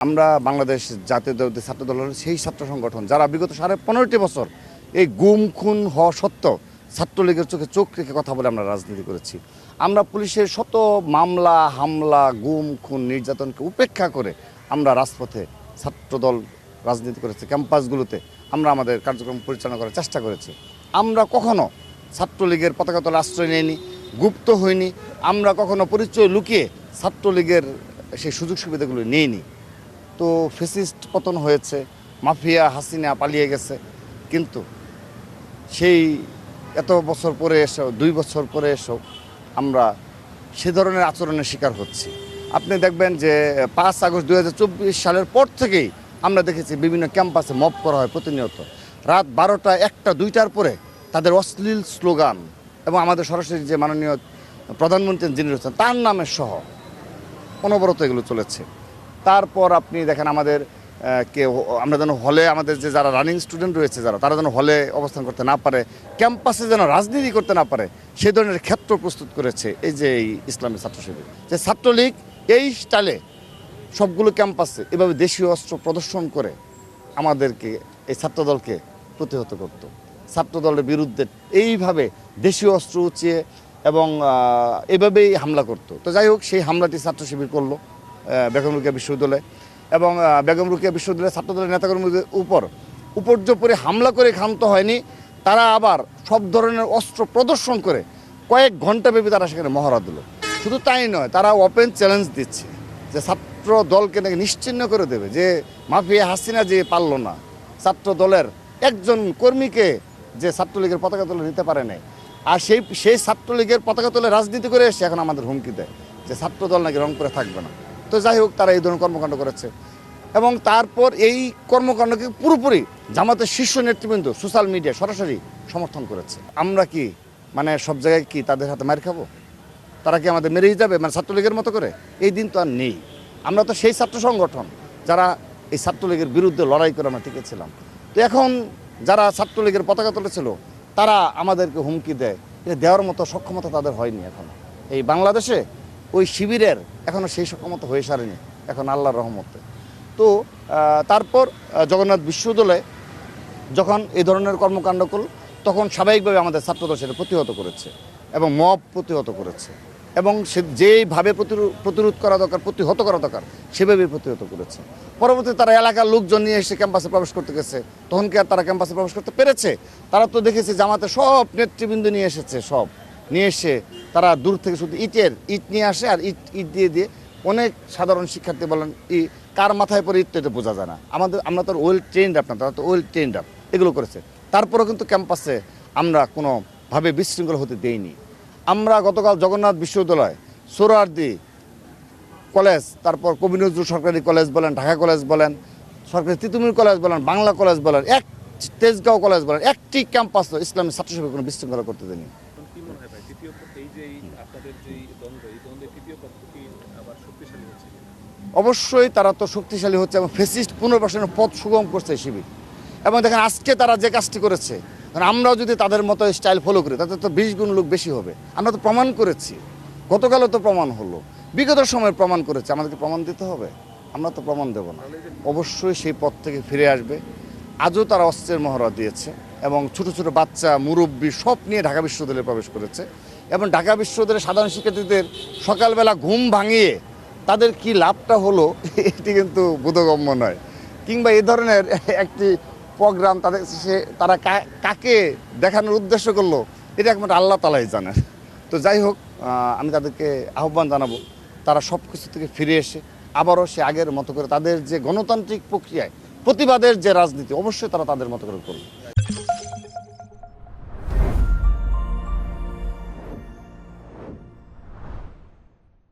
আমরা বাংলাদেশ জাতীয়তাবাদী ছাত্র দল হলো সেই ছাত্র সংগঠন যারা বিগত 15.5 বছর এই গুম খুন হওয়া সত্ত্বেও ছাত্রলীগের চোখে চোখ রেখে কথা বলে আমরা রাজনীতি করেছি। আমরা পুলিশের শত মামলা হামলা গুম খুন নির্যাতনকে উপেক্ষা করে আমরা রাজপথে ছাত্রদল রাজনীতি করেছি। ক্যাম্পাসগুলোতে আমরা আমাদের কার্যক্রম পরিচালনা করার চেষ্টা করেছি। আমরা কখনো ছাত্রলীগের পতাকা তলে আশ্রয় নেইনি, গুপ্ত হইনি। আমরা কখনো পরিচয় লুকিয়ে ছাত্রলীগের সেই সুযোগ সুবিধাগুলো নিইনি। তো ফ্যাসিস্ট পতন হয়েছে, মাফিয়া হাসিনা পালিয়ে গেছে, কিন্তু সেই এত বছর পরে এসেও 2 বছর পরে এসেও আমরা সে ধরনের আচরণের শিকার হচ্ছি। আপনি দেখবেন যে 5 আগস্ট 2024 সালের পর থেকেই আমরা দেখেছি বিভিন্ন ক্যাম্পাসে মব করা হয় প্রতিনিয়ত। রাত 12টা 1টা 2টার পরে তাদের অশ্লীল স্লোগান এবং আমাদের সরাসরি যে মাননীয় প্রধানমন্ত্রী যিনি রয়েছেন তার নামের সহ অনবরত এগুলো চলেছে। তারপর আপনি দেখেন আমাদের আমরা যেন হলে আমাদের যে যারা রানিং স্টুডেন্ট রয়েছে তারা যেন হলে অবস্থান করতে না পারে, ক্যাম্পাসে যেন রাজনীতি করতে না পারে, সেই ধরনের ক্ষেত্র প্রস্তুত করেছে এই যে এই ইসলামী ছাত্র শিবির। যে ছাত্রলীগ এই স্টাইলে সবগুলো ক্যাম্পাসে এভাবে দেশীয় অস্ত্র প্রদর্শন করে আমাদেরকে এই ছাত্রদলকে প্রতিহত করত। ছাত্রদলের বিরুদ্ধে এইভাবে দেশীয় অস্ত্র উঁচিয়ে এবং এভাবেই হামলা করত। তো যাই হোক, সেই হামলাটি ছাত্র শিবির করলো বেগম রোকেয়া বিশ্ববিদ্যালয়ে এবং বেগম রোকেয়া বিশ্ববিদ্যালয়ের ছাত্রদলের নেতাকর্মীদের উপর উপর্যুপরি হামলা করে ক্ষান্ত হয়নি। তারা আবার সব ধরনের অস্ত্র প্রদর্শন করে কয়েক ঘন্টা ব্যাপী তারা সেখানে মহড়া দিল। শুধু তাই নয়, তারা ওপেন চ্যালেঞ্জ দিচ্ছে যে ছাত্র দলকে নাকি নিশ্চিহ্ন করে দেবে, যে মাফিয়া হাসিনা যে পারল না ছাত্র দলের একজন কর্মীকে যে ছাত্রলীগের পতাকা তুলে নিতে পারে নাই, আর সেই ছাত্রলীগের পতাকা তুলে রাজনীতি করে এসে এখন আমাদের হুমকি দেয় যে ছাত্রদল নাকি রংপুরে থাকবে না। তো যাই হোক, তারা এই ধরনের কর্মকাণ্ড করেছে এবং তারপর এই কর্মকাণ্ডকে পুরোপুরি জামাতের শীর্ষ নেতৃবৃন্দ সোশ্যাল মিডিয়া সরাসরি সমর্থন করেছে। আমরা কি সব জায়গায় কি তাদের হাতে মার খাবো? তারা কি আমাদের মেরেই যাবে ছাত্রলীগের মতো করে? এই দিন তো আর নেই। আমরা তো সেই ছাত্র সংগঠন যারা এই ছাত্রলীগের বিরুদ্ধে লড়াই করে আমরা টিকেছিলাম। তো এখন যারা ছাত্রলীগের পতাকা তুলেছিল তারা আমাদেরকে হুমকি দেয়, এটা দেওয়ার মতো সক্ষমতা তাদের হয়নি। এখনো এই বাংলাদেশে ওই শিবিরের এখনও সেই সক্ষমতা হয়ে সারেনি, এখন আল্লাহর রহমতে। তো তারপর জগন্নাথ বিশ্ববিদ্যালয়ে যখন এই ধরনের কর্মকাণ্ড করল, তখন স্বাভাবিকভাবে আমাদের ছাত্রদল সেটা প্রতিহত করেছে এবং মব প্রতিহত করেছে এবং সে যেইভাবে প্রতিরোধ করা দরকার, প্রতিহত করা দরকার, সেভাবেই প্রতিহত করেছে। পরবর্তীতে তারা এলাকার লোকজন নিয়ে এসে ক্যাম্পাসে প্রবেশ করতে গেছে। তখন কি আর তারা ক্যাম্পাসে প্রবেশ করতে পেরেছে? তারা তো দেখেছে জামাতে সব নেতৃবৃন্দ নিয়ে এসেছে, সব নিয়ে এসে তারা দূর থেকে শুধু ইট নিয়ে আসে আর ইট দিয়ে অনেক সাধারণ শিক্ষার্থী বলেন কার মাথায় পরে ইট তো এটা বোঝা যায় না। আমরা তো ওয়েল ট্রেন্ড আপ না, তারা তো ওয়েল ট্রেন্ড আপ এগুলো করেছে। তারপরেও কিন্তু ক্যাম্পাসে আমরা কোনোভাবে বিশৃঙ্খল হতে দেইনি। আমরা গতকাল জগন্নাথ বিশ্ববিদ্যালয়, সোহরাওয়ার্দী কলেজ, তারপর কবি নজরুল সরকারি কলেজ বলেন, ঢাকা কলেজ বলেন, সরকারি তিতুমির কলেজ বলেন, বাংলা কলেজ বলেন, তেজগাঁও কলেজ বলেন, একটি ক্যাম্পাস ইসলামী ছাত্র শিবির কোনো বিশৃঙ্খলা করতে দেয়নি। অবশ্যই তারা তো শক্তিশালী হচ্ছে এবং ফ্যাসিস্ট পুনর্বাসনের পথ সুগম করছে শিবির। এবং দেখেন আজকে তারা যে কাজটি করেছে, আমরাও যদি তাদের মতো স্টাইল ফলো করি তাতে তো 20 গুণ লোক বেশি হবে। আমরা তো প্রমাণ করেছি, গতকালও তো প্রমাণ হলো, বিগত সময়ের প্রমাণ করেছে। আমাদেরকে প্রমাণ দিতে হবে? আমরা তো প্রমাণ দেব না। অবশ্যই সেই পথ থেকে ফিরে আসবে। আজও তারা অস্ত্রের মহড়া দিয়েছে এবং ছোট ছোট বাচ্চা মুরব্বী সব নিয়ে ঢাকা বিশ্ববিদ্যালয়ে প্রবেশ করেছে এবং ঢাকা বিশ্ববিদ্যালয়ের সাধারণ শিক্ষার্থীদের সকালবেলা ঘুম ভাঙিয়ে তাদের কি লাভটা হলো এটি কিন্তু বোধগম্য নয়। কিংবা এই ধরনের একটি প্রোগ্রাম তারা কাকে দেখানোর উদ্দেশ্য করলো, এটা একমাত্র আল্লাহ তাআলাই জানেন। তো যাই হোক, আমি তাদেরকে আহ্বান জানাবো তারা সব কিছু থেকে ফিরে এসে আবারও সে আগের মতো করে তাদের যে গণতান্ত্রিক প্রক্রিয়ায় প্রতিবাদের যে রাজনীতি, অবশ্যই তারা তাদের মতো করে করবে।